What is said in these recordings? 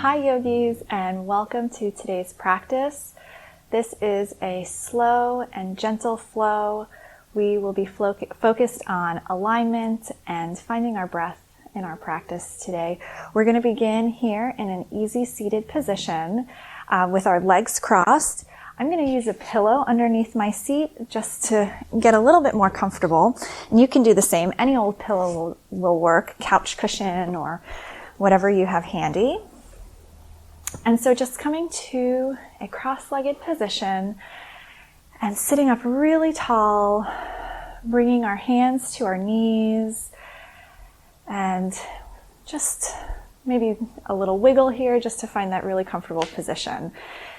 Hi yogis, and welcome to today's practice. This is a slow and gentle flow. We will be focused on alignment and finding our breath in our practice today. We're going to begin here in an easy seated position with our legs crossed. I'm going to use a pillow underneath my seat just to get a little bit more comfortable. And you can do the same. Any old pillow will work, couch cushion or whatever you have handy. And so just coming to a cross-legged position and sitting up really tall, bringing our hands to our knees, and just maybe a little wiggle here just to find that really comfortable position.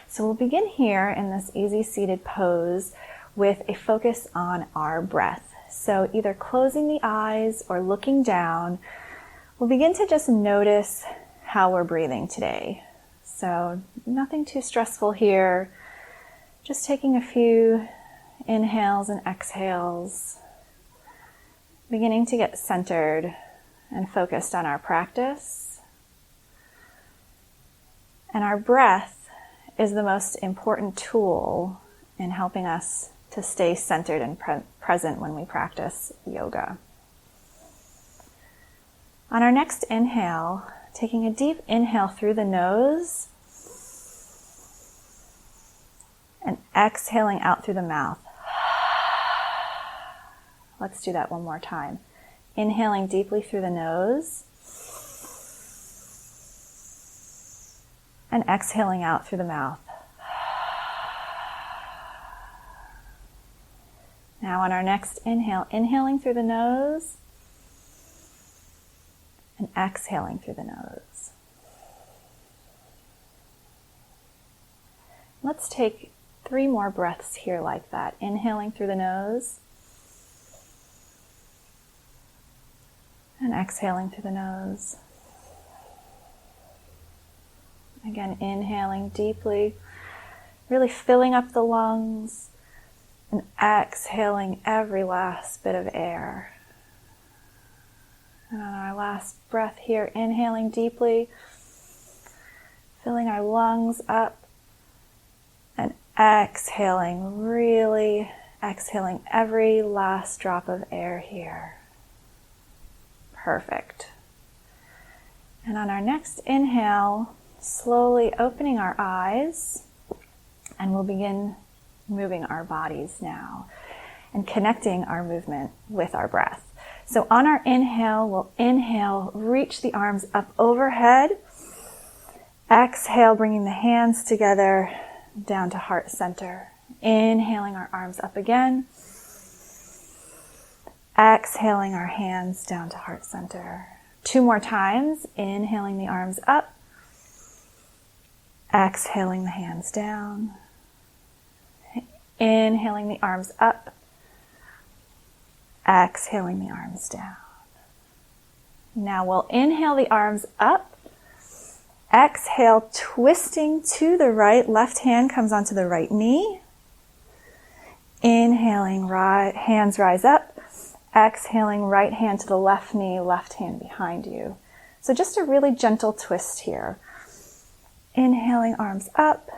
So we'll begin here in this easy seated pose with a focus on our breath. So either closing the eyes or looking down, we'll begin to just notice how we're breathing today. So nothing too stressful here, just taking a few inhales and exhales, beginning to get centered and focused on our practice. And our breath is the most important tool in helping us to stay centered and present when we practice yoga. On our next inhale, taking a deep inhale through the nose and exhaling out through the mouth. Let's do that one more time. Inhaling deeply through the nose and exhaling out through the mouth. Now on our next inhale, inhaling through the nose and exhaling through the nose. Let's take 3 more breaths here like that. Inhaling through the nose and exhaling through the nose. Again, inhaling deeply, really filling up the lungs, and exhaling every last bit of air. And on our last breath here, inhaling deeply, filling our lungs up, and exhaling, really exhaling every last drop of air here. Perfect. And on our next inhale, slowly opening our eyes, and we'll begin moving our bodies now and connecting our movement with our breath. So on our inhale, we'll inhale, reach the arms up overhead. Exhale, bringing the hands together down to heart center. Inhaling our arms up again. Exhaling our hands down to heart center. 2 more times. Inhaling the arms up. Exhaling the hands down. Inhaling the arms up. Exhaling the arms down. Now we'll inhale the arms up. Exhale, twisting to the right. Left hand comes onto the right knee. Inhaling, right, hands rise up. Exhaling, right hand to the left knee, left hand behind you. So just a really gentle twist here. Inhaling, arms up.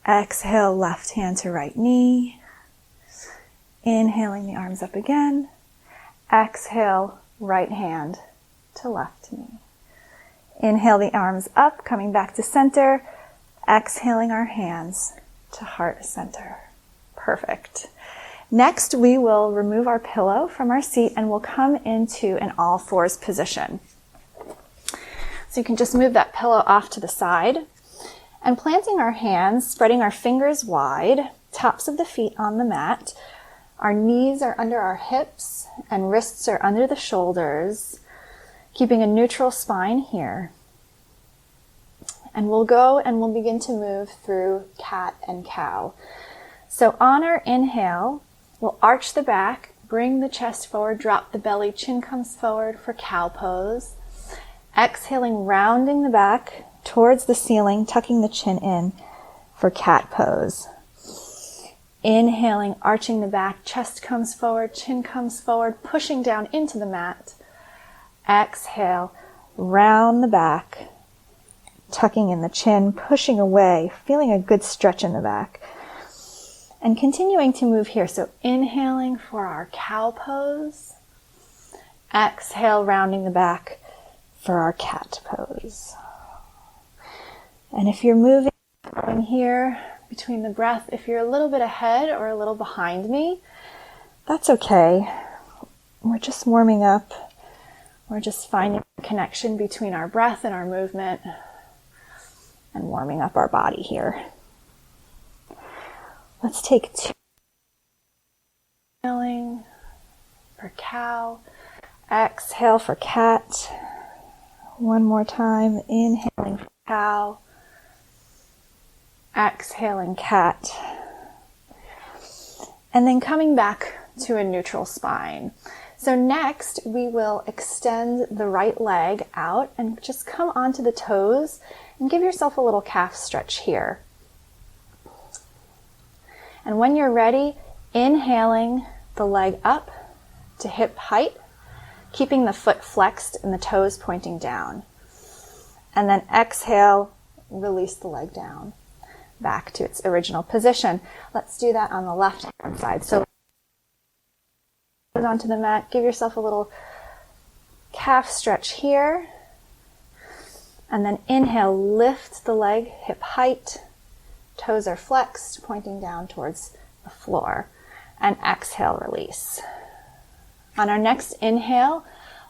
Exhale, left hand to right knee. Inhaling the arms up again. Exhale, right hand to left knee. Inhale the arms up, coming back to center. Exhaling our hands to heart center. Perfect. Next, we will remove our pillow from our seat and we'll come into an all fours position. So you can just move that pillow off to the side and planting our hands, spreading our fingers wide, tops of the feet on the mat. Our knees are under our hips and wrists are under the shoulders, keeping a neutral spine here. And we'll go and we'll begin to move through cat and cow. So on our inhale, we'll arch the back, bring the chest forward, drop the belly, chin comes forward for cow pose. Exhaling, rounding the back towards the ceiling, tucking the chin in for cat pose. Inhaling, arching the back, chest comes forward, chin comes forward, pushing down into the mat. Exhale, round the back, tucking in the chin, pushing away, feeling a good stretch in the back. And continuing to move here. So inhaling for our cow pose. Exhale, rounding the back for our cat pose. And if you're moving here between the breath, if you're a little bit ahead or a little behind me, that's okay. We're just warming up. We're just finding a connection between our breath and our movement and warming up our body here. Let's take 2. Inhaling for cow. Exhale for cat. One more time. Inhaling for cow. Exhaling cat. And then coming back to a neutral spine. So next we will extend the right leg out and just come onto the toes and give yourself a little calf stretch here. And when you're ready, inhaling the leg up to hip height, keeping the foot flexed and the toes pointing down. And then exhale, release the leg down back to its original position. Let's do that on the left hand side. So onto the mat, give yourself a little calf stretch here. And then inhale, lift the leg hip height. Toes are flexed, pointing down towards the floor. And exhale, release. On our next inhale,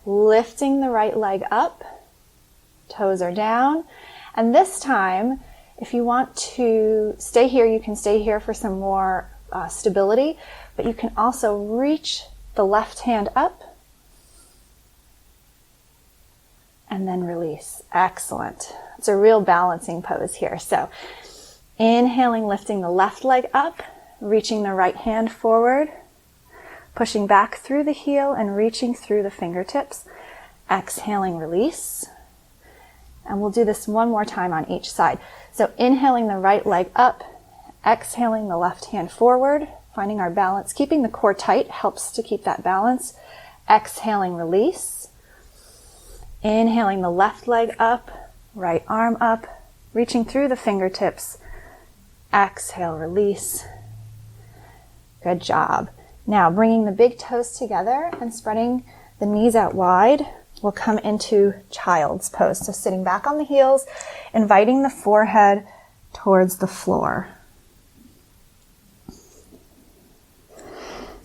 lifting the right leg up. Toes are down. And this time, if you want to stay here, you can stay here for some more stability, but you can also reach the left hand up and then release. Excellent. It's a real balancing pose here. So inhaling, lifting the left leg up, reaching the right hand forward, pushing back through the heel and reaching through the fingertips. Exhaling, release. And we'll do this one more time on each side. So inhaling the right leg up, exhaling the left hand forward, finding our balance. Keeping the core tight helps to keep that balance. Exhaling, release. Inhaling the left leg up, right arm up, reaching through the fingertips. Exhale, release. Good job. Now bringing the big toes together and spreading the knees out wide, we'll come into child's pose. So sitting back on the heels, inviting the forehead towards the floor.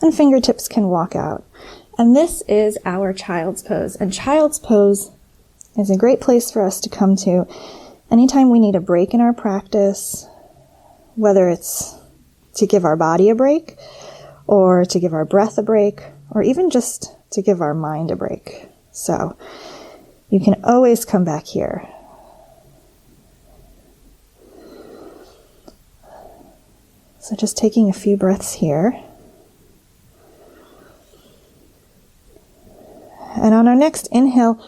And fingertips can walk out. And this is our child's pose. And child's pose is a great place for us to come to anytime we need a break in our practice, whether it's to give our body a break, or to give our breath a break, or even just to give our mind a break. So you can always come back here. So just taking a few breaths here. And on our next inhale,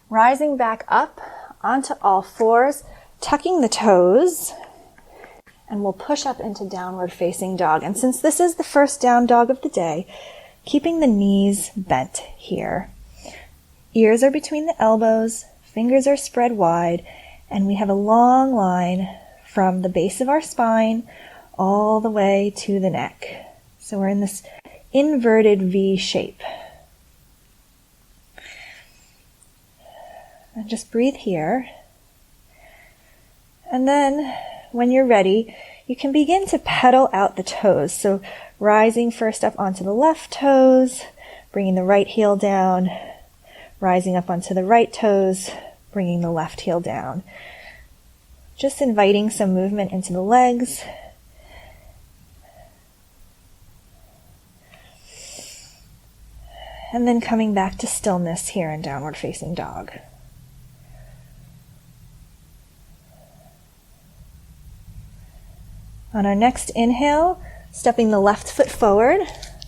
rising back up onto all fours, tucking the toes, and we'll push up into downward facing dog. And since this is the first down dog of the day, keeping the knees bent here. Ears are between the elbows, fingers are spread wide, and we have a long line from the base of our spine all the way to the neck. So we're in this inverted V shape. And just breathe here. And then when you're ready, you can begin to pedal out the toes. So rising first up onto the left toes, bringing the right heel down, rising up onto the right toes, bringing the left heel down. Just inviting some movement into the legs. And then coming back to stillness here in downward facing dog. On our next inhale, stepping the left foot forward,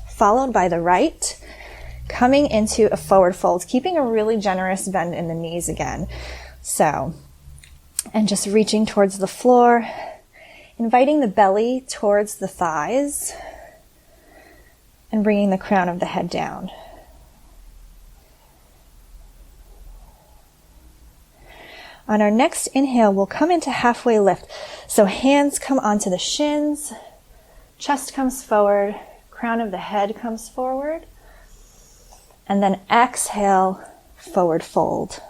followed by the right, coming into a forward fold, keeping a really generous bend in the knees again. So, and just reaching towards the floor, inviting the belly towards the thighs, and bringing the crown of the head down. On our next inhale, we'll come into halfway lift. So hands come onto the shins, chest comes forward, crown of the head comes forward, and then exhale, forward fold.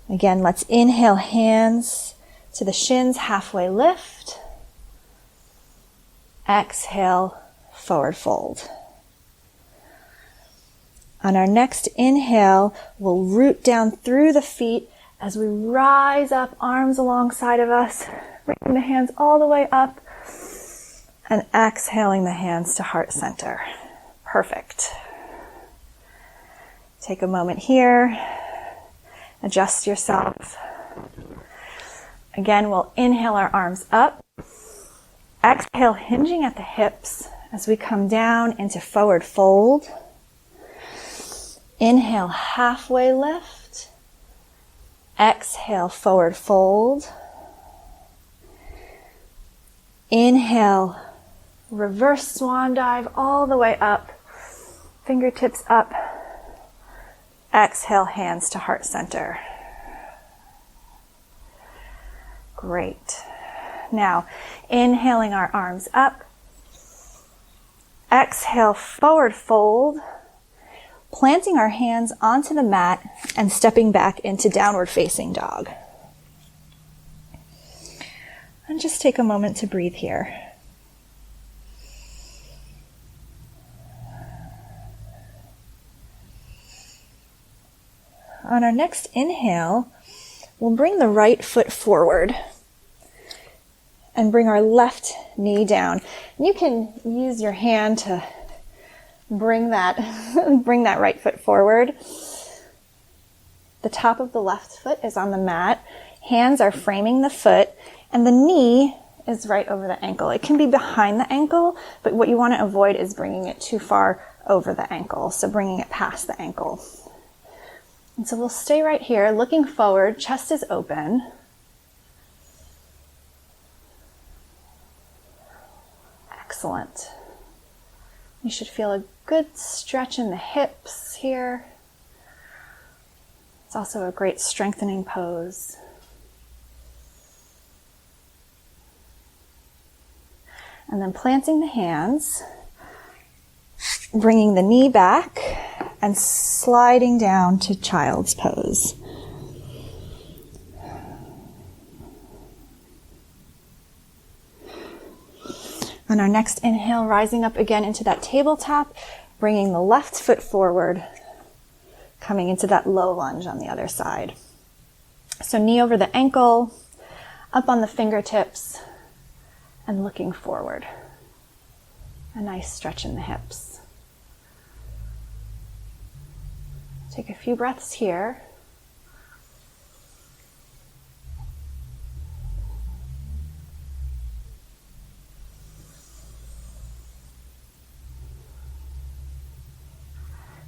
Again, let's inhale, hands to the shins, halfway lift. Exhale, forward fold. On our next inhale, we'll root down through the feet as we rise up, arms alongside of us, bringing the hands all the way up, and exhaling the hands to heart center. Perfect. Take a moment here. Adjust yourself. Again, we'll inhale our arms up. Exhale, hinging at the hips as we come down into forward fold. Inhale, halfway lift. Exhale, forward fold. Inhale, reverse swan dive all the way up. Fingertips up. Exhale, hands to heart center. Great. Now, inhaling our arms up. Exhale, forward fold. Planting our hands onto the mat and stepping back into downward facing dog. And just take a moment to breathe here. On our next inhale, we'll bring the right foot forward and bring our left knee down. And you can use your hand to bring that right foot forward. The top of the left foot is on the mat. Hands are framing the foot, and the knee is right over the ankle. It can be behind the ankle, but what you want to avoid is bringing it too far over the ankle, so bringing it past the ankle. And so we'll stay right here, looking forward, chest is open. Excellent. You should feel a good stretch in the hips here. It's also a great strengthening pose. And then planting the hands, bringing the knee back, and sliding down to child's pose. On our next inhale, rising up again into that tabletop, bringing the left foot forward, coming into that low lunge on the other side. So knee over the ankle, up on the fingertips, and looking forward. A nice stretch in the hips. Take a few breaths here.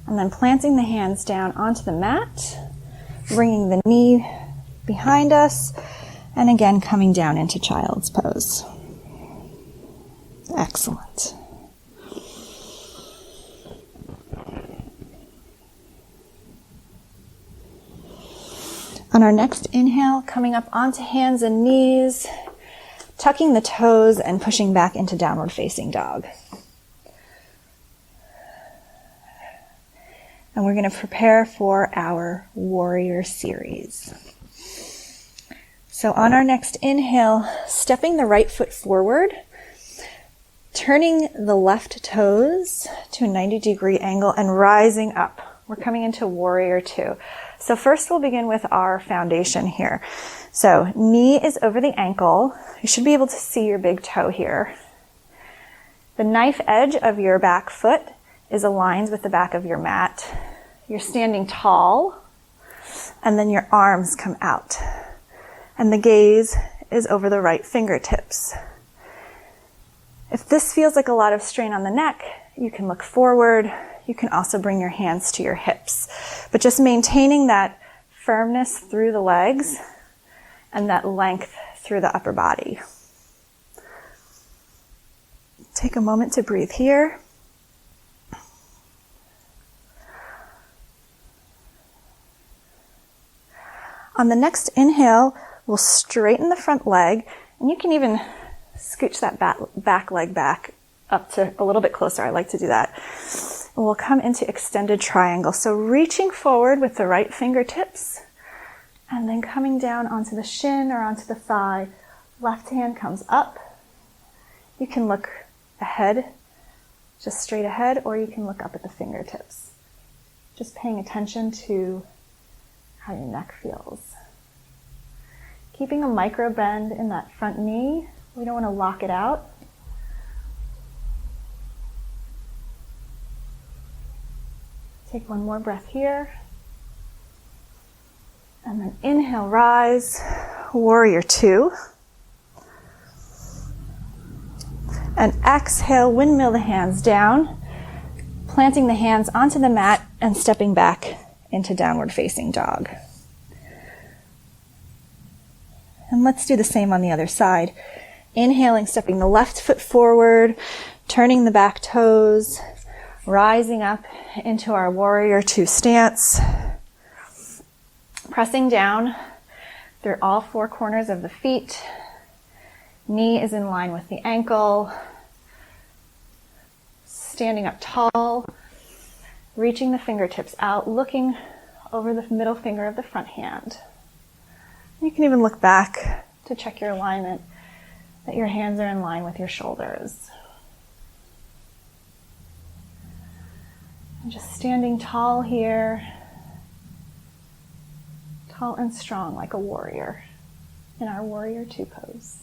And then planting the hands down onto the mat, bringing the knee behind us, and again coming down into child's pose. Excellent. On our next inhale, coming up onto hands and knees, tucking the toes and pushing back into downward facing dog. And we're going to prepare for our warrior series. So on our next inhale, stepping the right foot forward, turning the left toes to a 90-degree angle and rising up. We're coming into warrior two. So first we'll begin with our foundation here. So knee is over the ankle. You should be able to see your big toe here. The knife edge of your back foot is aligned with the back of your mat. You're standing tall, and then your arms come out. And the gaze is over the right fingertips. If this feels like a lot of strain on the neck, you can look forward. You can also bring your hands to your hips. But just maintaining that firmness through the legs and that length through the upper body. Take a moment to breathe here. On the next inhale, we'll straighten the front leg, and you can even scooch that back leg back up to a little bit closer. I like to do that. And we'll come into extended triangle. So reaching forward with the right fingertips, and then coming down onto the shin or onto the thigh. Left hand comes up. You can look ahead, just straight ahead, or you can look up at the fingertips. Just paying attention to how your neck feels. Keeping a micro bend in that front knee. We don't want to lock it out. Take one more breath here. And then inhale, rise, warrior two. And exhale, windmill the hands down, planting the hands onto the mat and stepping back into downward facing dog. And let's do the same on the other side. Inhaling, stepping the left foot forward, turning the back toes, rising up into our warrior two stance. Pressing down through all four corners of the feet. Knee is in line with the ankle. Standing up tall, reaching the fingertips out, looking over the middle finger of the front hand. You can even look back to check your alignment, that your hands are in line with your shoulders. And just standing tall here, tall and strong like a warrior in our warrior two pose.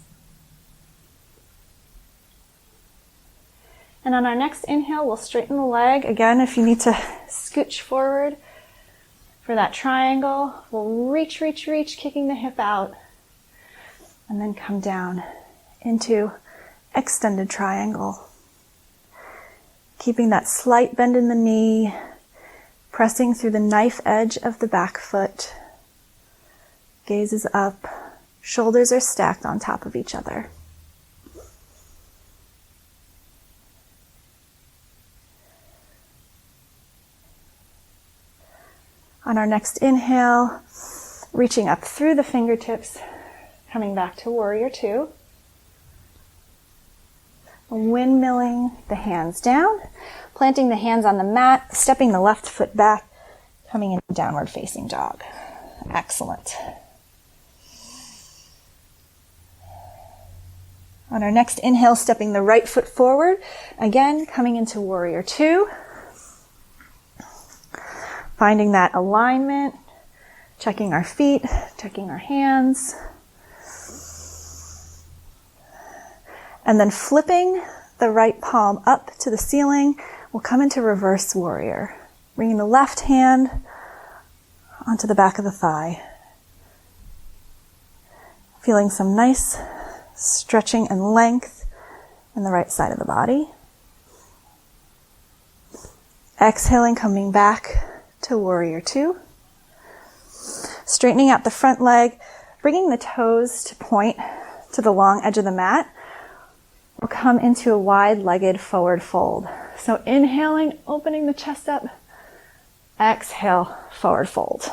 And on our next inhale, we'll straighten the leg. Again, if you need to scooch forward for that triangle, we'll reach, kicking the hip out, and then come down into extended triangle. Keeping that slight bend in the knee, pressing through the knife edge of the back foot. Gaze is up, shoulders are stacked on top of each other. On our next inhale, reaching up through the fingertips, coming back to warrior two. Windmilling the hands down, planting the hands on the mat, stepping the left foot back, coming into downward facing dog. Excellent. On our next inhale, stepping the right foot forward, again coming into warrior two. Finding that alignment, checking our feet, checking our hands. And then flipping the right palm up to the ceiling, we'll come into reverse warrior. Bringing the left hand onto the back of the thigh. Feeling some nice stretching and length in the right side of the body. Exhaling, coming back to warrior two. Straightening out the front leg, bringing the toes to point to the long edge of the mat. We'll come into a wide-legged forward fold. So inhaling, opening the chest up. Exhale, forward fold.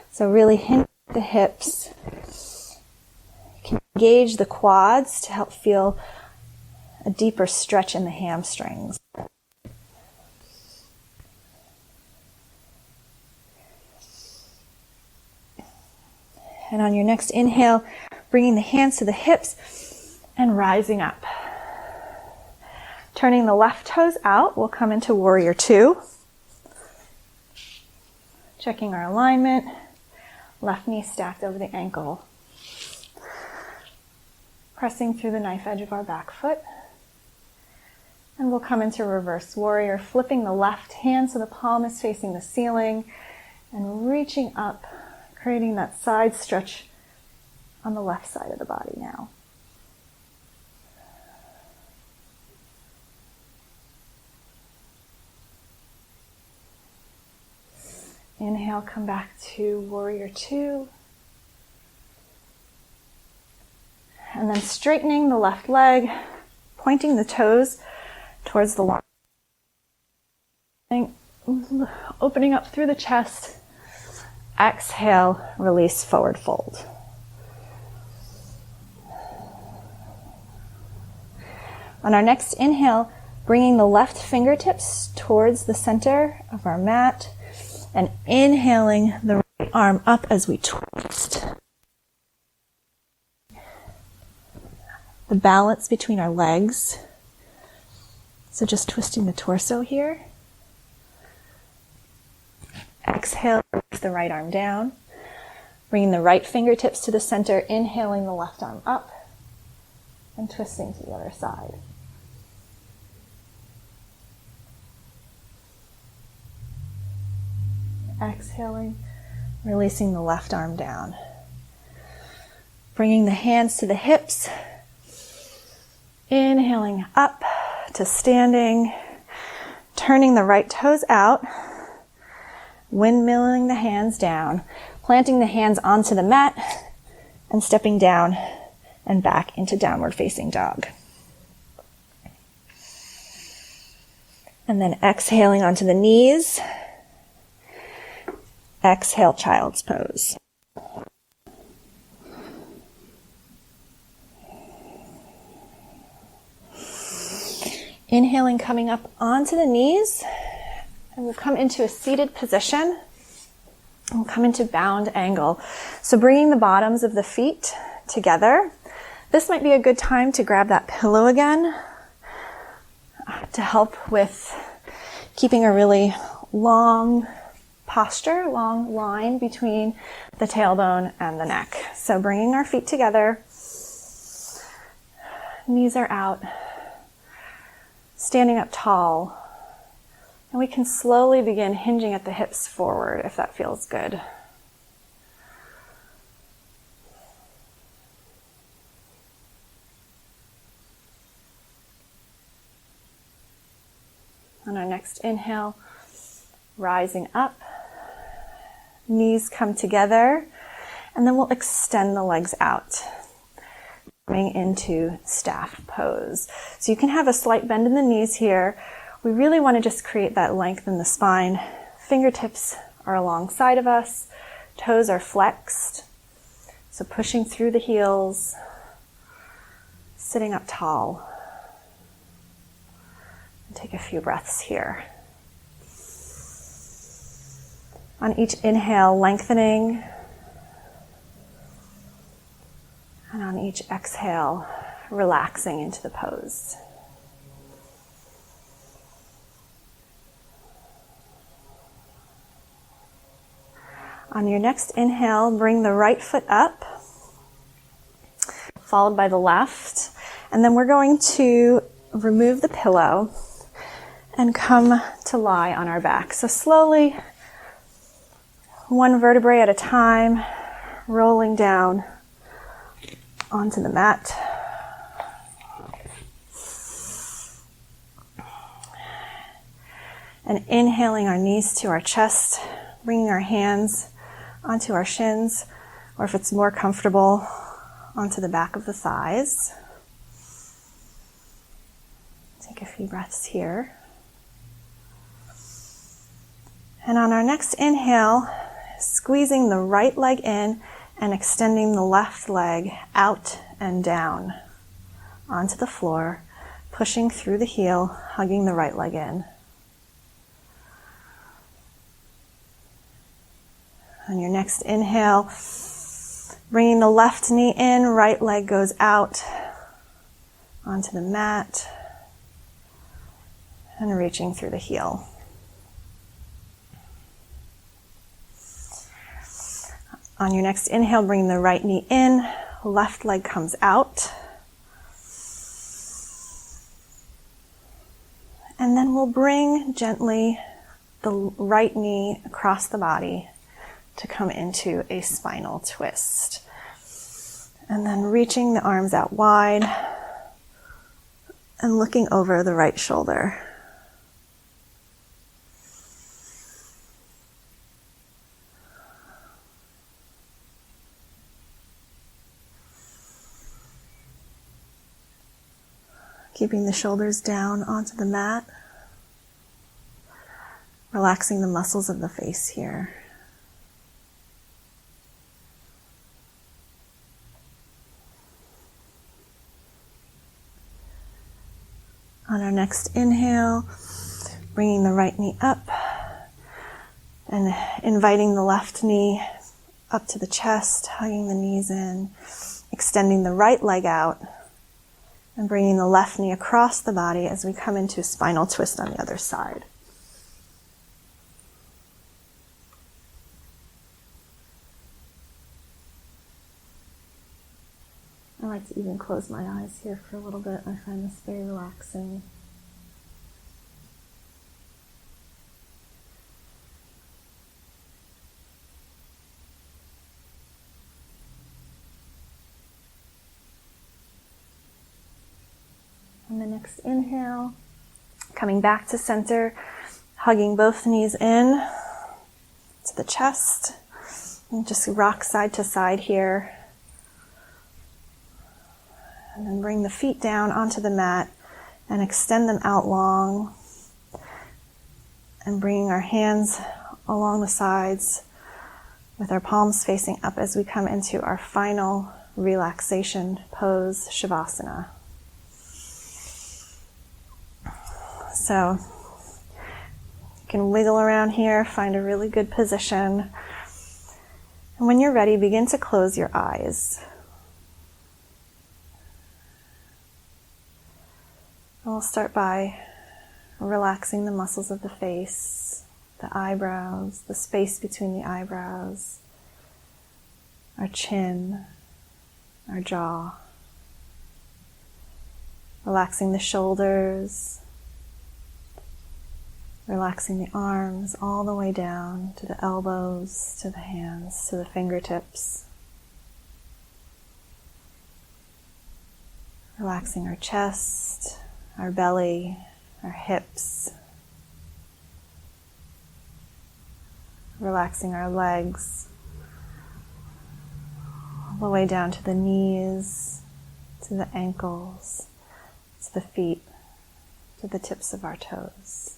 So really hinge the hips. You can engage the quads to help feel a deeper stretch in the hamstrings. And on your next inhale, bringing the hands to the hips and rising up. Turning the left toes out, we'll come into warrior two. Checking our alignment, left knee stacked over the ankle. Pressing through the knife edge of our back foot. And we'll come into reverse warrior, flipping the left hand so the palm is facing the ceiling and reaching up, creating that side stretch on the left side of the body now. Inhale, come back to warrior two. And then straightening the left leg, pointing the toes towards the long. A opening up through the chest. Exhale, release, forward fold. On our next inhale, bringing the left fingertips towards the center of our mat and inhaling the right arm up as we twist. The balance between our legs. So just twisting the torso here. Exhale, release the right arm down. Bringing the right fingertips to the center, inhaling the left arm up and twisting to the other side. Exhaling, releasing the left arm down. Bringing the hands to the hips. Inhaling up to standing. Turning the right toes out. Windmilling the hands down. Planting the hands onto the mat and stepping down and back into downward facing dog. And then exhaling onto the knees. Exhale, child's pose. Inhaling, coming up onto the knees, and we'll come into a seated position. We'll come into bound angle. So bringing the bottoms of the feet together. This might be a good time to grab that pillow again to help with keeping a really long posture, long line between the tailbone and the neck. So bringing our feet together, knees are out, standing up tall, and we can slowly begin hinging at the hips forward if that feels good. On our next inhale, rising up, knees come together, and then we'll extend the legs out, coming into staff pose. So you can have a slight bend in the knees here. We really want to just create that length in the spine. Fingertips are alongside of us, toes are flexed, so pushing through the heels, sitting up tall. And take a few breaths here. On each inhale, lengthening. And on each exhale, relaxing into the pose. On your next inhale, bring the right foot up, followed by the left. And then we're going to remove the pillow and come to lie on our back. So slowly, one vertebrae at a time, rolling down onto the mat. And inhaling our knees to our chest, bringing our hands onto our shins, or if it's more comfortable, onto the back of the thighs. Take a few breaths here. And on our next inhale, squeezing the right leg in and extending the left leg out and down onto the floor, pushing through the heel, hugging the right leg in. On your next inhale, bringing the left knee in, right leg goes out onto the mat, and reaching through the heel. On your next inhale, bring the right knee in, left leg comes out. And then we'll bring gently the right knee across the body to come into a spinal twist. And then reaching the arms out wide and looking over the right shoulder. Keeping the shoulders down onto the mat. Relaxing the muscles of the face here. On our next inhale, bringing the right knee up and inviting the left knee up to the chest, hugging the knees in, extending the right leg out, and bringing the left knee across the body as we come into a spinal twist on the other side. I like to even close my eyes here for a little bit. I find this very relaxing. On the next inhale, coming back to center, hugging both knees in to the chest, and just rock side to side here. And then bring the feet down onto the mat and extend them out long. And bringing our hands along the sides with our palms facing up as we come into our final relaxation pose, Shavasana. So you can wiggle around here, find a really good position. And when you're ready, begin to close your eyes. And we'll start by relaxing the muscles of the face, the eyebrows, the space between the eyebrows, our chin, our jaw. Relaxing the shoulders, relaxing the arms all the way down to the elbows, to the hands, to the fingertips. Relaxing our chest, our belly, our hips. Relaxing our legs all the way down to the knees, to the ankles, to the feet, to the tips of our toes.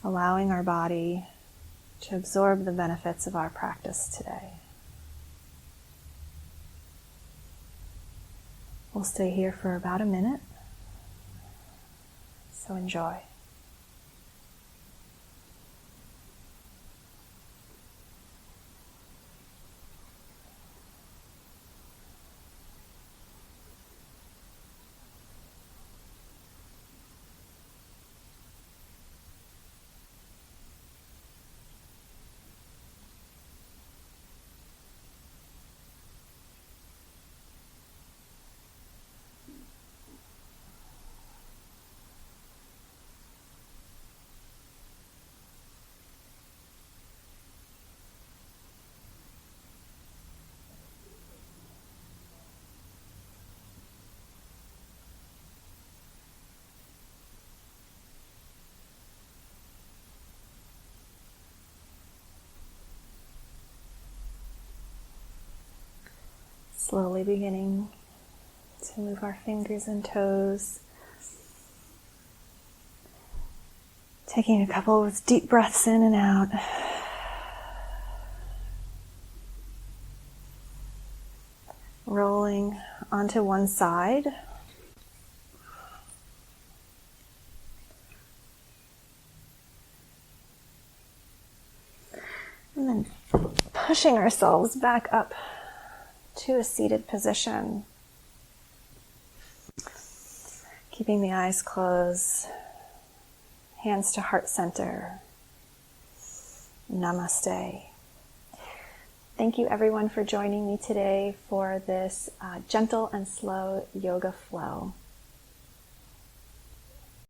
Allowing our body to absorb the benefits of our practice today. We'll stay here for about a minute, so enjoy. Slowly beginning to move our fingers and toes. Taking a couple of deep breaths in and out. Rolling onto one side. And then pushing ourselves back up to a seated position. Keeping the eyes closed, hands to heart center. Namaste. Thank you everyone for joining me today for this gentle and slow yoga flow.